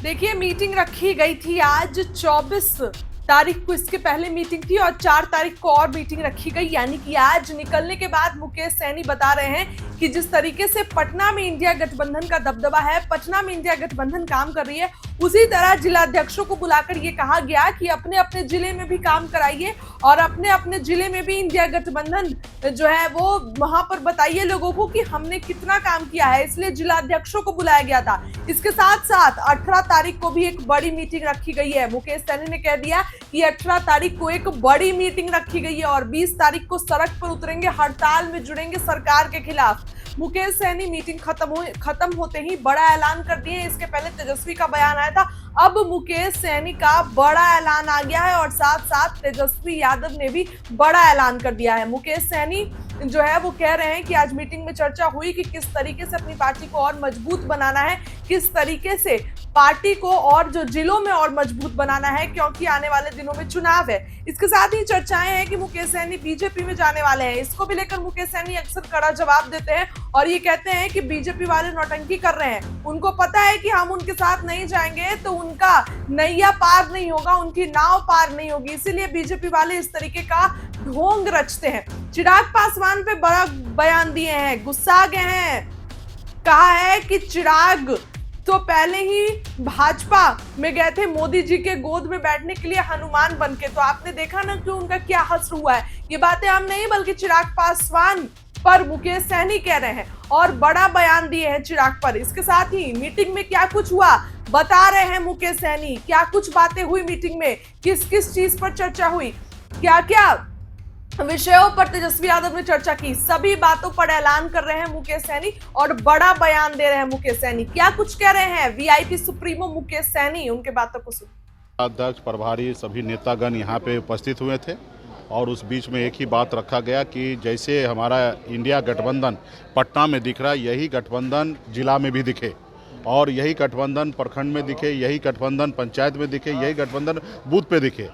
देखिए, मीटिंग रखी गई थी आज 24 तारीख को। इसके पहले मीटिंग थी और 4 तारीख को और मीटिंग रखी गई, यानी कि आज निकलने के बाद मुकेश सैनी बता रहे हैं कि जिस तरीके से पटना में इंडिया गठबंधन का दबदबा है, पटना में इंडिया गठबंधन काम कर रही है, उसी तरह जिलाध्यक्षों को बुलाकर ये कहा गया कि अपने अपने जिले में भी काम कराइए और अपने अपने जिले में भी इंडिया गठबंधन जो है वो वहां पर बताइए लोगों को कि हमने कितना काम किया है। इसलिए जिलाध्यक्षों को बुलाया गया था। इसके साथ साथ 18 तारीख को भी एक बड़ी मीटिंग रखी गई है। मुकेश सैनी ने कह दिया कि 18 तारीख को एक बड़ी मीटिंग रखी गई है और 20 तारीख को सड़क पर उतरेंगे, हड़ताल में जुड़ेंगे सरकार के खिलाफ। मुकेश सैनी मीटिंग खत्म होते ही बड़ा ऐलान कर दिए। इसके पहले तेजस्वी का बयान आया था, अब मुकेश सैनी का बड़ा ऐलान आ गया है और साथ साथ तेजस्वी यादव ने भी बड़ा ऐलान कर दिया है। मुकेश सैनी जो है वो कह रहे हैं कि आज मीटिंग में चर्चा हुई कि किस तरीके से अपनी पार्टी को और मजबूत बनाना है, किस तरीके से पार्टी को और जो जिलों में और मजबूत बनाना है, क्योंकि आने वाले दिनों में चुनाव है। इसके साथ ही चर्चाएं हैं कि मुकेश सैनी बीजेपी में जाने वाले हैं। इसको भी लेकर मुकेश सैनी अक्सर कड़ा जवाब देते हैं और ये कहते हैं कि बीजेपी वाले नौटंकी कर रहे हैं। उनको पता है कि हम उनके साथ नहीं जाएंगे तो उनका नैया पार नहीं होगा, उनकी नाव पार नहीं होगी, इसीलिए बीजेपी वाले इस तरीके का ढोंग रचते हैं। चिराग पासवान पे बड़ा बयान दिए हैं, गुस्सा गए हैं। कहा है कि चिराग तो पहले ही भाजपा में गए थे मोदी जी के गोद में बैठने के लिए हनुमान बनके, तो आपने देखा ना कि उनका क्या हश्र हुआ है। ये बातें हम नहीं बल्कि चिराग पासवान पर मुकेश सैनी कह रहे हैं और बड़ा बयान दिए हैं चिराग पर। इसके साथ ही मीटिंग में क्या कुछ हुआ बता रहे हैं मुकेश सैनी, क्या कुछ बातें हुई मीटिंग में, किस किस चीज पर चर्चा हुई, क्या क्या विषयों पर तेजस्वी यादव ने चर्चा की, सभी बातों पर ऐलान कर रहे हैं मुकेश सैनी और बड़ा बयान दे रहे हैं मुकेश सैनी। क्या कुछ कह रहे हैं वीआईपी सुप्रीमो मुकेश सैनी, उनके बातों को सुन। अध्यक्ष, प्रभारी, सभी नेतागण यहाँ पे उपस्थित हुए थे और उस बीच में एक ही बात रखा गया कि जैसे हमारा इंडिया गठबंधन पटना में दिख रहा है, यही गठबंधन जिला में भी दिखे और यही गठबंधन प्रखंड में दिखे, यही गठबंधन पंचायत में दिखे, यही गठबंधन बूथ पे दिखे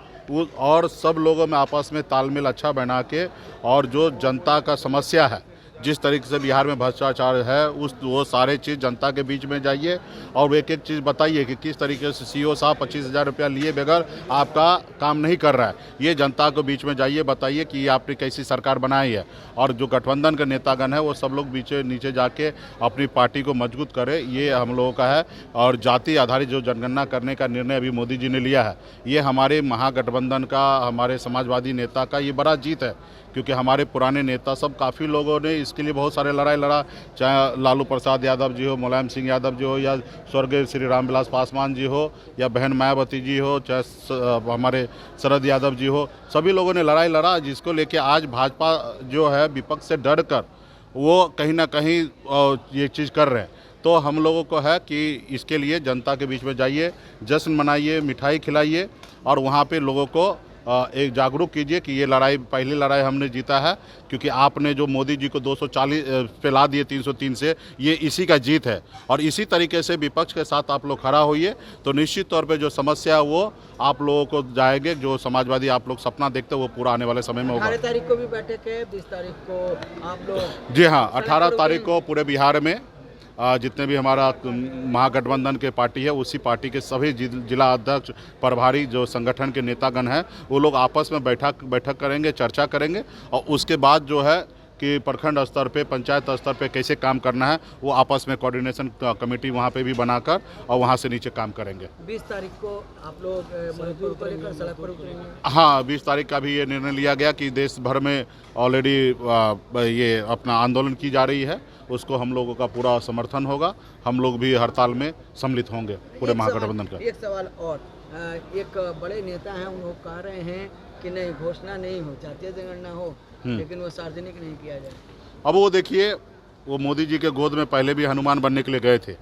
और सब लोगों में आपस में तालमेल अच्छा बना के और जो जनता का समस्या है, जिस तरीके से बिहार में भ्रष्टाचार है वो सारे चीज़ जनता के बीच में जाइए और एक एक चीज़ बताइए कि किस तरीके से सीओ साहब 25,000 रुपया लिए बगैर आपका काम नहीं कर रहा है। ये जनता को बीच में जाइए, बताइए कि ये आपने कैसी सरकार बनाई है और जो गठबंधन के नेतागण है वो सब लोग नीचे जाके अपनी पार्टी को मजबूत करें, ये हम लोगों का है। और जाति आधारित जो जनगणना करने का निर्णय अभी मोदी जी ने लिया है, ये हमारे महागठबंधन का, हमारे समाजवादी नेता का ये बड़ा जीत है, क्योंकि हमारे पुराने नेता सब काफ़ी लोगों ने इसके लिए बहुत सारे लड़ाई लड़ा, चाहे लालू प्रसाद यादव जी हो, मुलायम सिंह यादव जी हो, या स्वर्गीय श्री रामविलास पासवान जी हो, या बहन मायावती जी हो, चाहे हमारे शरद यादव जी हो, सभी लोगों ने लड़ाई लड़ा, जिसको लेके आज भाजपा जो है विपक्ष से डर कर वो कहीं ना कहीं ये चीज़ कर रहे हैं। तो हम लोगों को है कि इसके लिए जनता के बीच में जाइए, जश्न मनाइए, मिठाई खिलाइए और वहाँ पे लोगों को एक जागरूक कीजिए कि ये लड़ाई, पहली लड़ाई हमने जीता है, क्योंकि आपने जो मोदी जी को 240 पे ला दिए 303 से, ये इसी का जीत है। और इसी तरीके से विपक्ष के साथ आप लोग खड़ा होइए तो निश्चित तौर पे जो समस्या है वो आप लोगों को जाएंगे, जो समाजवादी आप लोग सपना देखते हैं वो पूरा आने वाले समय में होगा। 18 तारीख को भी बैठक है, 20 तारीख को आप लोग, जी हाँ, 18 तारीख को पूरे बिहार में जितने भी हमारा महागठबंधन के पार्टी है, उसी पार्टी के सभी जिला अध्यक्ष, प्रभारी, जो संगठन के नेतागण हैं, वो लोग आपस में बैठक करेंगे, चर्चा करेंगे और उसके बाद जो है कि प्रखंड स्तर पे, पंचायत स्तर पे कैसे काम करना है वो आपस में कोऑर्डिनेशन कमेटी वहाँ पे भी बनाकर और वहाँ से नीचे काम करेंगे। 20 तारीख को आप लोग मजदूर को लेकर सड़क पर उतरेंगे? हाँ, 20 तारीख का भी ये निर्णय लिया गया कि देश भर में ऑलरेडी ये अपना आंदोलन की जा रही है, उसको हम लोगों का पूरा समर्थन होगा। हम लोग भी हड़ताल में सम्मिलित होंगे पूरे महागठबंधन का। एक सवाल और, एक बड़े नेता हैं, वो कह रहे हैं कि नहीं, घोषणा नहीं हो, जातीय जनगणना हो, लेकिन वो सार्वजनिक नहीं किया जाए। अब वो देखिए, वो मोदी जी के गोद में पहले भी हनुमान बनने के लिए गए थे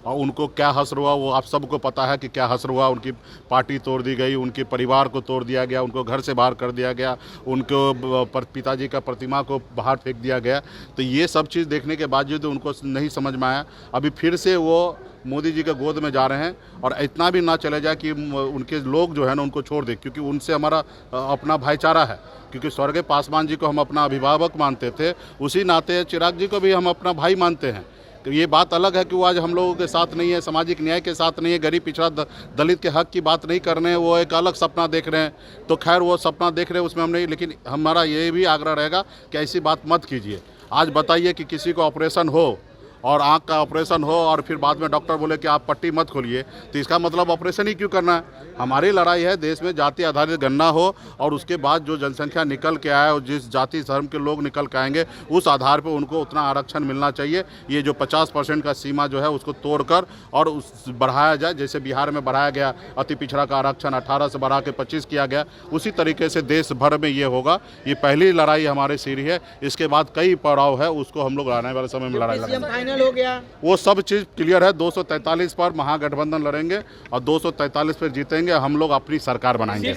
और उनको क्या हश्र हुआ वो आप सबको पता है कि क्या हश्र हुआ। उनकी पार्टी तोड़ दी गई, उनके परिवार को तोड़ दिया गया, उनको घर से बाहर कर दिया गया, उनको पिताजी का प्रतिमा को बाहर फेंक दिया गया। तो ये सब चीज़ देखने के बावजूद उनको नहीं समझ में आया, अभी फिर से वो मोदी जी के गोद में जा रहे हैं। और इतना भी ना चले जाए कि उनके लोग जो है ना उनको छोड़ दे, क्योंकि उनसे हमारा अपना भाईचारा है, क्योंकि स्वर्गीय पासवान जी को हम अपना अभिभावक मानते थे, उसी नाते चिराग जी को भी हम अपना भाई मानते हैं। तो ये बात अलग है कि वो आज हम लोगों के साथ नहीं है, सामाजिक न्याय के साथ नहीं है, गरीब पिछड़ा दलित के हक की बात नहीं कर रहे हैं, वो एक अलग सपना देख रहे हैं। तो खैर वो सपना देख रहे हैं, उसमें हम नहीं, लेकिन हमारा ये भी आग्रह रहेगा कि ऐसी बात मत कीजिए। आज बताइए कि किसी को ऑपरेशन हो और आँख का ऑपरेशन हो और फिर बाद में डॉक्टर बोले कि आप पट्टी मत खोलिए, तो इसका मतलब ऑपरेशन ही क्यों करना है? हमारी लड़ाई है देश में जाति आधारित गणना हो और उसके बाद जो जनसंख्या निकल के आए और जिस जाति धर्म के लोग निकल के आएंगे उस आधार पर उनको उतना आरक्षण मिलना चाहिए। ये जो 50% का सीमा जो है उसको तोड़कर और उस बढ़ाया जाए, जैसे बिहार में बढ़ाया गया अति पिछड़ा का आरक्षण 18 से बढ़ा के 25 किया गया, उसी तरीके से देश भर में ये होगा। ये पहली लड़ाई हमारे सीरी है, इसके बाद कई पड़ाव है, उसको हम लोग आने वाले समय में लड़ाई लड़ेंगे। फाइनल हो गया, वो सब चीज़ क्लियर है। 243 पर महागठबंधन लड़ेंगे और 243 पर जीतेंगे, हम लोग अपनी सरकार बनाएंगे।